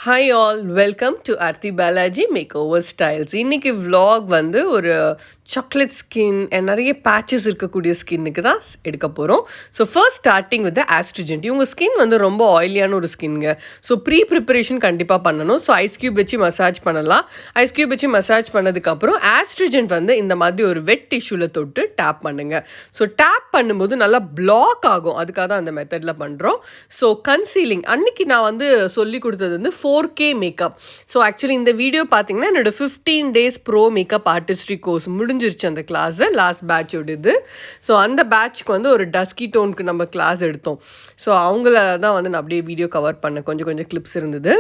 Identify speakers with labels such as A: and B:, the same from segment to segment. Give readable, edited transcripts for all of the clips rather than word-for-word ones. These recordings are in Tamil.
A: Hi all, welcome to Arthi Balaji Makeover Styles. இன்னைக்கு vlog வந்து ஒரு chocolate skin and நிறைய patches இருக்கக்கூடிய ஸ்கின்னுக்கு தான் எடுக்க போகிறோம். So first starting with astringent. இவங்க ஸ்கின் வந்து ரொம்ப ஆயிலியான ஒரு ஸ்கின்ங்க. ஸோ ப்ரிப்பரேஷன் கண்டிப்பாக பண்ணணும். ஸோ ஐஸ் க்யூப் வச்சு மசாஜ் பண்ணலாம். ஐஸ் க்யூப் வச்சு மசாஜ் பண்ணதுக்கப்புறம் ஆஸ்ட்ரிஜென்ட் வந்து இந்த மாதிரி ஒரு வெட் டிஷ்யூவில் தொட்டு டேப் பண்ணுங்க. ஸோ டேப் பண்ணும்போது நல்லா பிளாக் ஆகும். அதுக்காக தான் அந்த மெத்தடில் பண்ணுறோம். ஸோ கன்சீலிங் அன்னைக்கு நான் வந்து சொல்லி கொடுத்தது வந்து 4K மேக்கப். ஸோ ஆக்சுவலி இந்த வீடியோ பார்த்தீங்கன்னா என்னோட 15 days bro makeup artistry course முடிஞ்சிருச்சு. அந்த கிளாஸு லாஸ்ட் பேட்சோட இது. ஸோ அந்த பேட்ச்க்கு வந்து ஒரு டஸ்கி டோனுக்கு நம்ம கிளாஸ் எடுத்தோம். ஸோ அவங்கள தான் வந்து நான் அப்படியே வீடியோ கவர் பண்ணேன். கொஞ்சம் கிளிப்ஸ் இருந்தது.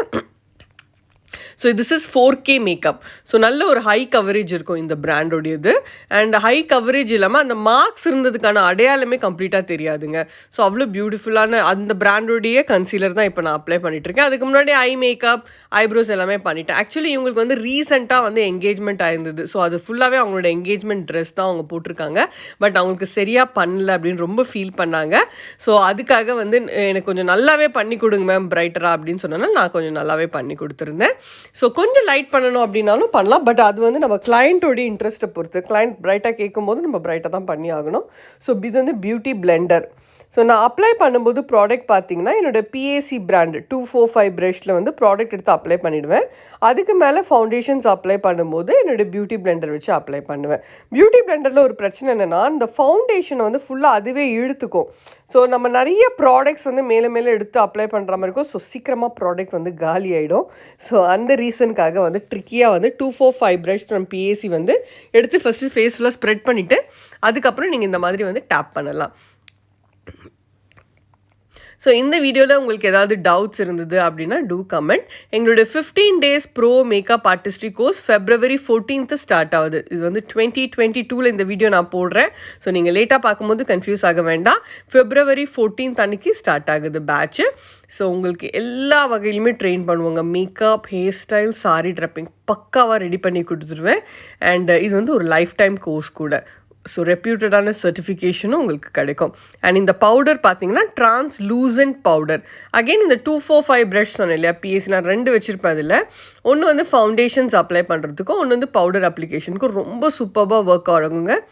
A: So this is 4K makeup. So நல்ல ஒரு ஹை கவரேஜ் இருக்கும் இந்த பிராண்டோடையது. அண்ட் ஹை கவரேஜ் இல்லாமல் அந்த மார்க்ஸ் இருந்ததுக்கான அடையாளமே கம்ப்ளீட்டாக தெரியாதுங்க. ஸோ அவ்வளோ பியூட்டிஃபுல்லான அந்த பிராண்டோடைய கன்சீலர் தான் இப்போ நான் அப்ளை பண்ணிகிட்ருக்கேன். அதுக்கு முன்னாடி ஐ மேக்கப், ஐப்ரோஸ் எல்லாமே பண்ணிட்டேன். ஆக்சுவலி இவங்களுக்கு வந்து ரீசெண்டாக வந்து என்கேஜ்மெண்ட் ஆயிருந்தது. ஸோ அது ஃபுல்லாகவே அவங்களோட என்கேஜ்மெண்ட் ட்ரெஸ் தான் அவங்க போட்டிருக்காங்க. பட் அவங்களுக்கு சரியாக பண்ணல அப்படின்னு ரொம்ப ஃபீல் பண்ணாங்க. ஸோ அதுக்காக வந்து எனக்கு கொஞ்சம் நல்லாவே பண்ணி கொடுங்க மேம் பிரைட்டராக அப்படின்னு சொன்னேன்னா நான் கொஞ்சம் நல்லாவே பண்ணி கொடுத்துருந்தேன். ஸோ கொஞ்சம் லைட் பண்ணணும் அப்படின்னாலும் பண்ணலாம். பட் அது வந்து நம்ம கிளைண்ட்டோடைய இன்ட்ரெஸ்ட்டை பொறுத்து. கிளைண்ட் பிரைட்டாக கேட்கும் போது நம்ம பிரைட்டாக தான் பண்ணி ஆகணும். ஸோ இது வந்து பியூட்டி பிளெண்டர். ஸோ நான் அப்ளை பண்ணும்போது ப்ராடக்ட் பார்த்தீங்கன்னா என்னோடய PAC பிராண்டு 245 ப்ரஷில் வந்து ப்ராடக்ட் எடுத்து அப்ளை பண்ணிவிடுவேன். அதுக்கு மேலே ஃபவுண்டேஷன்ஸ் அப்ளை பண்ணும்போது என்னோடய பியூட்டி பிளெண்டர் வச்சு அப்ளை பண்ணுவேன். பியூட்டி பிளெண்டரில் ஒரு பிரச்சனை என்னென்னா இந்த ஃபவுண்டேஷனை வந்து ஃபுல்லாக அதுவே இழுத்துக்கும். ஸோ நம்ம நிறைய ப்ராடக்ட்ஸ் வந்து மேலே எடுத்து அப்ளை பண்ணுற மாதிரி இருக்கும். ஸோ சீக்கிரமாக ப்ராடக்ட் வந்து காலி ஆகிடும். ஸோ அந்த ரீசனுக்காக வந்து ட்ரிக்கியாக வந்து 245 ப்ரஷ் நம்ம PAC வந்து எடுத்து ஃபஸ்ட்டு ஃபேஸ் ஃபுல்லாக ஸ்ப்ரெட் பண்ணிவிட்டு அதுக்கப்புறம் நீங்கள் இந்த மாதிரி வந்து டேப் பண்ணலாம். ஸோ இந்த வீடியோவில் உங்களுக்கு ஏதாவது டவுட்ஸ் இருந்தது அப்படின்னா டூ கமெண்ட். எங்களோட 15 days bro makeup artistry course February 14th start ஆகுது. இது வந்து 2022 இந்த வீடியோ நான் போடுறேன். ஸோ நீங்கள் லேட்டாக பார்க்கும்போது கன்ஃபியூஸ் ஆக வேண்டாம். February 14th அன்றைக்கி ஸ்டார்ட் ஆகுது பேட்ச்சு. ஸோ உங்களுக்கு எல்லா வகையிலுமே ட்ரெயின் பண்ணுவாங்க. மேக்கப், ஹேர் ஸ்டைல், சாரி ட்ரப்பிங் பக்காவாக ரெடி பண்ணி கொடுத்துருவேன். அண்ட் இது வந்து ஒரு லைஃப் டைம் கோர்ஸ் கூட. ஸோ ரெப்யூட்டடான சர்டிஃபிகேஷனும் உங்களுக்கு கிடைக்கும். அண்ட் இந்த பவுடர் பார்த்தீங்கன்னா டிரான்ஸ்லூசன்ட் பவுடர். அகெயின் இந்த 245 ப்ரஷ் சொன்னேன் இல்லையா PAC, நான் 2 வச்சுருப்பேன். அதில் ஒன்று வந்து ஃபவுண்டேஷன்ஸ் அப்ளை பண்ணுறதுக்கும் ஒன்று வந்து பவுடர் அப்ளிகேஷனுக்கும் ரொம்ப சூப்பராக ஒர்க் ஆகுங்க.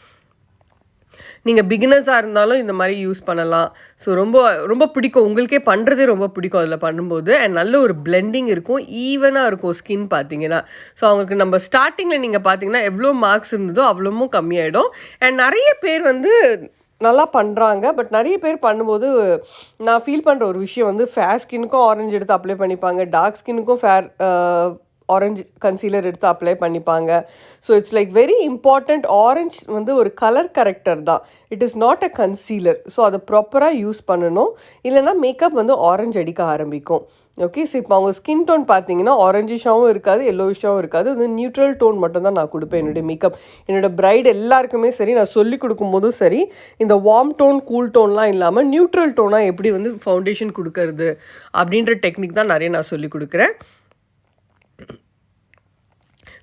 A: நீங்கள் பிகினர்ஸாக இருந்தாலும் இந்த மாதிரி யூஸ் பண்ணலாம். ஸோ ரொம்ப பிடிக்கும். உங்களுக்கே பண்ணுறதே ரொம்ப பிடிக்கும் அதில் பண்ணும்போது. அண்ட் நல்ல ஒரு பிளெண்டிங் இருக்கும், ஈவனாக இருக்கும் ஸ்கின் பார்த்தீங்கன்னா. ஸோ அவங்களுக்கு நம்ம ஸ்டார்டிங்கில் நீங்கள் பார்த்தீங்கன்னா எவ்வளோ மார்க்ஸ் இருந்ததோ அவ்வளோவும் கம்மியாயிடும். அண்ட் நிறைய பேர் வந்து நல்லா பண்ணுறாங்க. பட் நிறைய பேர் பண்ணும்போது நான் ஃபீல் பண்ணுற ஒரு விஷயம் வந்து ஃபேர் ஸ்கின்னுக்கும் ஆரஞ்சு எடுத்து அப்ளை பண்ணிப்பாங்க, டார்க் ஸ்கின்னுக்கும் ஆரஞ்சு கன்சீலர் எடுத்து அப்ளை பண்ணிப்பாங்க. So it's like very important. Orange வந்து ஒரு கலர் கரெக்டர் தான், it is not a concealer. So அதை ப்ராப்பராக யூஸ் பண்ணணும். இல்லைனா மேக்கப் வந்து ஆரஞ்சு அடிக்க ஆரம்பிக்கும். ஓகே, ஸோ இப்போ அவங்க ஸ்கின் டோன் பார்த்தீங்கன்னா ஆரஞ்சிஷாகவும் இருக்காது, எல்லோயிஷாகவும் இருக்காது. அது நியூட்ரல் டோன் மட்டும் தான் நான் கொடுப்பேன் என்னுடைய மேக்கப். என்னோடய பிரைட் எல்லாருக்குமே சரி, நான் சொல்லி கொடுக்கும்போதும் சரி, இந்த வார்ம் டோன் கூல் டோன்லாம் இல்லாமல் நியூட்ரல் டோனாக எப்படி வந்து ஃபவுண்டேஷன் கொடுக்கறது அப்படின்ற டெக்னிக் தான் நிறைய நான் சொல்லி கொடுக்குறேன்.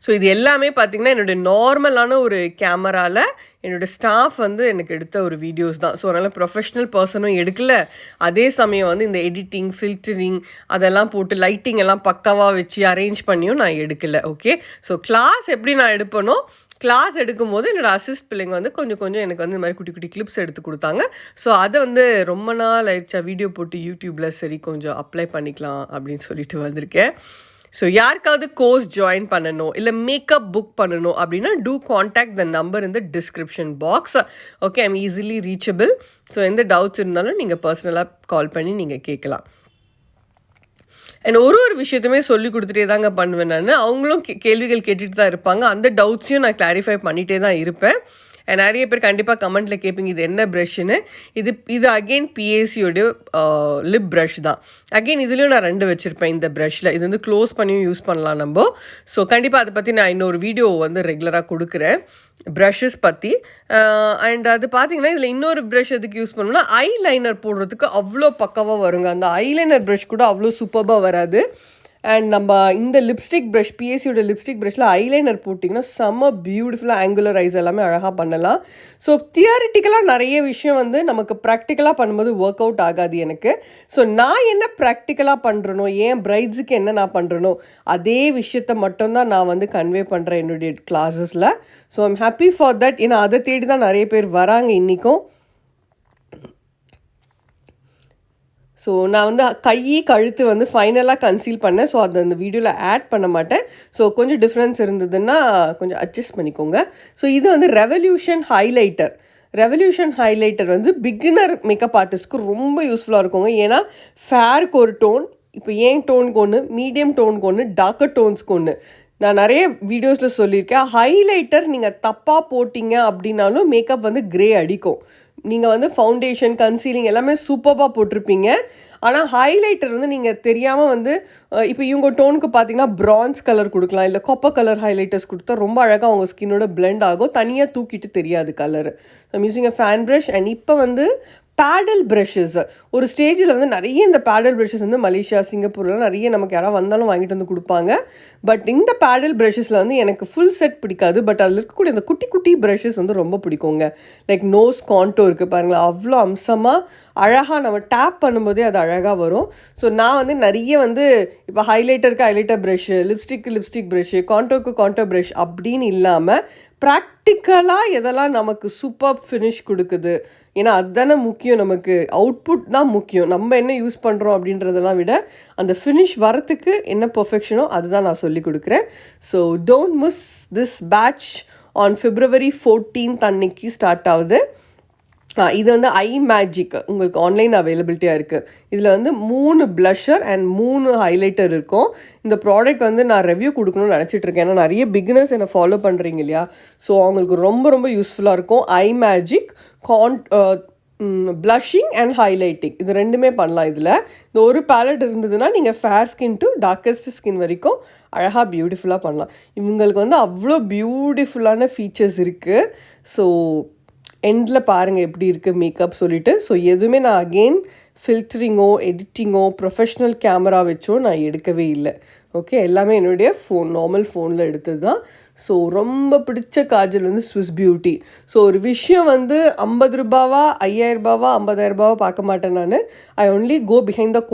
A: ஸோ இது எல்லாமே பார்த்திங்கன்னா என்னோடய நார்மலான ஒரு கேமராவில் என்னோடய ஸ்டாஃப் வந்து எனக்கு எடுத்த ஒரு வீடியோஸ் தான். ஸோ அதனால் ப்ரொஃபஷ்னல் பர்சனும் எடுக்கல. அதே சமயம் வந்து இந்த எடிட்டிங், ஃபில்டரிங் அதெல்லாம் போட்டு லைட்டிங் எல்லாம் பக்காவாக வச்சு அரேஞ்ச் பண்ணியும் நான் எடுக்கலை. ஓகே, ஸோ கிளாஸ் எப்படி நான் எடுப்பேனோ கிளாஸ் எடுக்கும்போது என்னோடய அசிஸ்ட் பிள்ளைங்க வந்து கொஞ்சம் எனக்கு வந்து இந்த மாதிரி குட்டி கிளிப்ஸ் எடுத்து கொடுத்தாங்க. ஸோ அதை வந்து ரொம்ப நாள் ஆயிடுச்சா வீடியோ போட்டு யூடியூப்பில் சரி கொஞ்சம் அப்ளை பண்ணிக்கலாம் அப்படின்னு சொல்லிட்டு வந்திருக்கேன். ஸோ யாருக்காவது கோர்ஸ் ஜாயின் பண்ணணும் இல்லை மேக்கப் புக் பண்ணணும் அப்படின்னா to contact the number in the description box. Okay, I'm easily reachable. So எந்த டவுட்ஸ் இருந்தாலும் நீங்கள் பர்சனலாக கால் பண்ணி நீங்கள் கேட்கலாம். அண்ட் ஒரு விஷயத்தையுமே சொல்லி கொடுத்துட்டே தாங்க பண்ணுவேன் நான். அவங்களும் கேள்விகள் கேட்டுட்டு தான் இருப்பாங்க. அந்த டவுட்ஸையும் நான் கிளாரிஃபை பண்ணிகிட்டே தான் இருப்பேன். நிறைய பேர் கண்டிப்பாக கமெண்ட்டில் கேட்பீங்க இது என்ன ப்ரஷ்ஷுன்னு. இது அகெயின் PACயோடைய லிப் ப்ரஷ் தான். அகெயின் இதுலேயும் நான் 2 வச்சுருப்பேன் இந்த ப்ரஷ்ஷில். இது வந்து க்ளோஸ் பண்ணியும் யூஸ் பண்ணலாம் நம்ம. ஸோ கண்டிப்பாக அதை பற்றி நான் இன்னொரு வீடியோ வந்து ரெகுலராக கொடுக்குறேன் ப்ரஷஸ் பற்றி. அண்ட் அது பார்த்திங்கன்னா இதில் இன்னொரு ப்ரஷ் எதுக்கு யூஸ் பண்ணணும்னா ஐலைனர் போடுறதுக்கு அவ்வளோ பக்காவாக வருங்க. அந்த ஐலைனர் ப்ரஷ் கூட அவ்வளோ சூப்பராக வராது. அண்ட் நம்ம இந்த லிப்ஸ்டிக் ப்ரஷ் பிஎஸ்சியோட லிப்ஸ்டிக் ப்ரஷில் ஐலைனர் போட்டிங்கன்னா செம்ம பியூட்டிஃபுல்லாக ஆங்குலர் ஐஸ் எல்லாமே அழகாக பண்ணலாம். ஸோ தியரிட்டிக்கலாக நிறைய விஷயம் வந்து நமக்கு ப்ராக்டிக்கலாக பண்ணும்போது ஒர்க் அவுட் ஆகாது எனக்கு. ஸோ நான் என்ன ப்ராக்டிக்கலாக பண்ணுறனோ, ஏன் பிரைட்ஸுக்கு என்ன நான் பண்ணுறனோ அதே விஷயத்தை மட்டும்தான் நான் வந்து கன்வே பண்ணுறேன் என்னுடைய கிளாஸஸில். So I'm happy for that. ஏன்னா அதை தேடி தான் நிறைய பேர் வராங்க இன்றைக்கும். ஸோ நான் வந்து கழுத்து வந்து ஃபைனலாக கன்சீல் பண்ணேன். ஸோ அதை அந்த வீடியோவில் ஆட் பண்ண மாட்டேன். ஸோ கொஞ்சம் டிஃப்ரென்ஸ் இருந்ததுன்னா கொஞ்சம் அட்ஜஸ்ட் பண்ணிக்கோங்க. ஸோ இது வந்து ரெவல்யூஷன் ஹைலைட்டர் வந்து பிகினர் மேக்கப் ஆர்டிஸ்ட்க்கு ரொம்ப யூஸ்ஃபுல்லாக இருக்குங்க. ஏன்னா ஃபேருக்கு ஒரு டோன், இப்போ ஏன் டோனுக்கு ஒன்று, மீடியம் டோனுக்கு ஒன்று, டார்க்கர் டோன்ஸ்க்கு ஒன்று. நான் நிறைய வீடியோஸில் சொல்லியிருக்கேன், ஹைலைட்டர் நீங்கள் தப்பாக போட்டிங்க அப்படின்னாலும் மேக்கப் வந்து க்ரே அடிக்கும். நீங்கள் வந்து ஃபவுண்டேஷன், கன்சீலிங் எல்லாமே சூப்பராக போட்டிருப்பீங்க. ஆனால் ஹைலைட்டர் வந்து நீங்கள் தெரியாமல் வந்து இப்போ இவங்க டோனுக்கு பார்த்தீங்கன்னா ப்ரான்ஸ் கலர் கொடுக்கலாம், இல்லை காப்பர் கலர் ஹைலைட்டர்ஸ் கொடுத்தா ரொம்ப அழகாக அவங்க ஸ்கின்னோட பிளெண்ட் ஆகும். தனியாக தூக்கிட்டு தெரியாது colour. I'm using a fan brush. And இப்போ வந்து பேடல் ப்ரஷஸ் ஒரு ஸ்டேஜில் வந்து நிறைய இந்த பேடல் ப்ரஷஸ் வந்து மலேசியா, சிங்கப்பூர்லாம் நிறைய நமக்கு யாராவது வந்தாலும் வாங்கிட்டு வந்து கொடுப்பாங்க. பட் இந்த பேடல் ப்ரஷஸில் வந்து எனக்கு ஃபுல் செட் பிடிக்காது. பட் அதில் இருக்கக்கூடிய அந்த குட்டி குட்டி ப்ரஷஸ் வந்து ரொம்ப பிடிக்குங்க. லைக் நோஸ் கான்டோருக்கு பாருங்களேன், அவ்வளோ அம்சமாக அழகாக நம்ம டேப் பண்ணும்போதே அது அழகாக வரும். ஸோ நான் வந்து நிறைய வந்து இப்போ ஹைலைட்டருக்கு highlighter brush, lipstick brush, contour brush அப்படின்னு இல்லாமல் ப்ராக்டிக்கலாக எதெல்லாம் நமக்கு சூப்பர் ஃபினிஷ் கொடுக்குது. ஏன்னா அதுதானே முக்கியம், நமக்கு அவுட்புட் தான் முக்கியம். நம்ம என்ன யூஸ் பண்ணுறோம் அப்படின்றதெல்லாம் விட அந்த ஃபினிஷ் வரத்துக்கு என்ன பர்ஃபெக்ஷனோ அதுதான் நான் சொல்லி கொடுக்குறேன். So don't miss this batch on February 14th அன்னைக்கு ஸ்டார்ட் ஆகுது. இது வந்து ஐ மேஜிக் உங்களுக்கு ஆன்லைன் அவைலபிலிட்டியாக இருக்குது. இதில் வந்து 3 ப்ளஷர் அண்ட் 3 ஹைலைட்டர் இருக்கும். இந்த ப்ராடக்ட் வந்து நான் ரிவ்யூ கொடுக்கணும்னு நினச்சிட்ருக்கேன். ஏன்னா நிறைய பிகினர்ஸ் என்னை ஃபாலோ பண்ணுறீங்க இல்லையா? ஸோ அவங்களுக்கு ரொம்ப ரொம்ப யூஸ்ஃபுல்லாக இருக்கும். Eye magic, blushing and highlighting இது ரெண்டுமே பண்ணலாம். இதில் இந்த ஒரு பேலட் இருந்ததுன்னா நீங்கள் fair skin to darkest skin வரைக்கும் அழகாக பியூட்டிஃபுல்லாக பண்ணலாம். இவங்களுக்கு வந்து அவ்வளோ பியூட்டிஃபுல்லான ஃபீச்சர்ஸ் இருக்குது. ஸோ எண்டில் பாருங்கள் எப்படி இருக்குது மேக்கப் சொல்லிவிட்டு. ஸோ எதுவுமே நான் அகெயின் ஃபில்டரிங்கோ எடிட்டிங்கோ ப்ரொஃபஷ்னல் கேமரா வச்சோ நான் எடுக்கவே இல்லை. ஓகே, எல்லாமே என்னுடைய நார்மல் ஃபோனில் எடுத்தது தான். ஸோ ரொம்ப பிடிச்ச காஜல் வந்து ஸ்விஸ் பியூட்டி. ஸோ ஒரு விஷயம் வந்து 50 ரூபாவா 5000 ரூபாவா 50,000 ரூபாவா பார்க்க மாட்டேன் நான். I only go behind the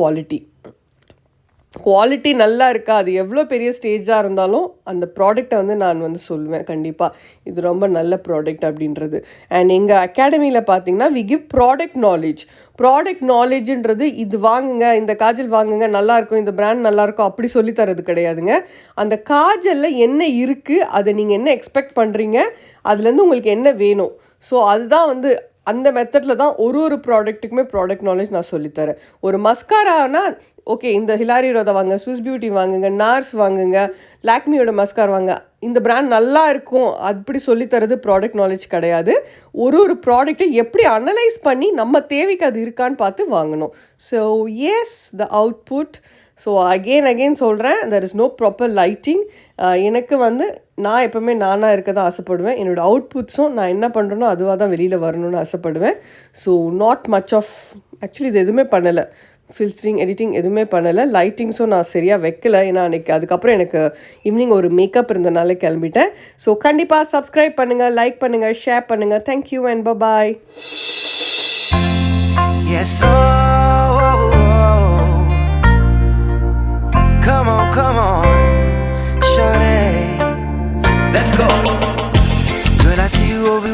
A: quality நல்லா இருக்கா, அது எவ்வளோ பெரிய ஸ்டேஜாக இருந்தாலும் அந்த ப்ராடக்டை வந்து நான் வந்து சொல்லுவேன் கண்டிப்பாக இது ரொம்ப நல்ல ப்ராடக்ட் அப்படின்றது. அண்ட் எங்கள் அகாடமியில் பார்த்தீங்கன்னா வி கிவ் ப்ராடக்ட் நாலேஜ்ன்றது இது வாங்குங்க, இந்த காஜல் வாங்குங்க நல்லாயிருக்கும், இந்த பிராண்ட் நல்லாயிருக்கும் அப்படி சொல்லி தரது கிடையாதுங்க. அந்த காஜலில் என்ன இருக்குது, அதை நீங்கள் என்ன எக்ஸ்பெக்ட் பண்ணுறீங்க, அதுலேருந்து உங்களுக்கு என்ன வேணும், ஸோ அதுதான் வந்து அந்த மெத்தடில் தான் ஒரு ப்ராடக்ட்டுக்குமே ப்ராடக்ட் நாலேஜ் நான் சொல்லித்தரேன். ஒரு மஸ்காரானா ஓகே இந்த ஹிலாரி ரோதா வாங்க, ஸ்விஸ் பியூட்டி வாங்குங்க, நார்ஸ் வாங்குங்க, லாக்மியோட மஸ்கார் வாங்க, இந்த பிராண்ட் நல்லா இருக்கும் அப்படி சொல்லித்தரது ப்ராடக்ட் நாலேஜ் கிடையாது. ஒரு ப்ராடக்ட்டை எப்படி அனலைஸ் பண்ணி நம்ம தேவைக்கு அது இருக்கான்னு பார்த்து வாங்கணும். So is the output. So again சொல்கிறேன், there is no proper lighting. எனக்கு வந்து நான் எப்போவுமே நானாக இருக்க தான் ஆசைப்படுவேன். என்னோடய அவுட்புட்ஸும் நான் என்ன பண்ணுறேனோ அதுவாக தான் வெளியில் வரணும்னு ஆசைப்படுவேன். So not much of actually இது எதுவுமே பண்ணலை, ஃபில்டரிங் எடிட்டிங் எதுவுமே பண்ணலை, லைட்டிங்ஸும் நான் சரியாக வைக்கலை. ஏன்னா அன்றைக்கி அதுக்கப்புறம் எனக்கு ஈவினிங் ஒரு மேக்கப் இருந்தனால கிளம்பிட்டேன். ஸோ கண்டிப்பாக சப்ஸ்கிரைப் பண்ணுங்கள், லைக் பண்ணுங்கள், ஷேர் பண்ணுங்கள். Thank you and bye. Come on, shawty, let's go. Girl, I see you over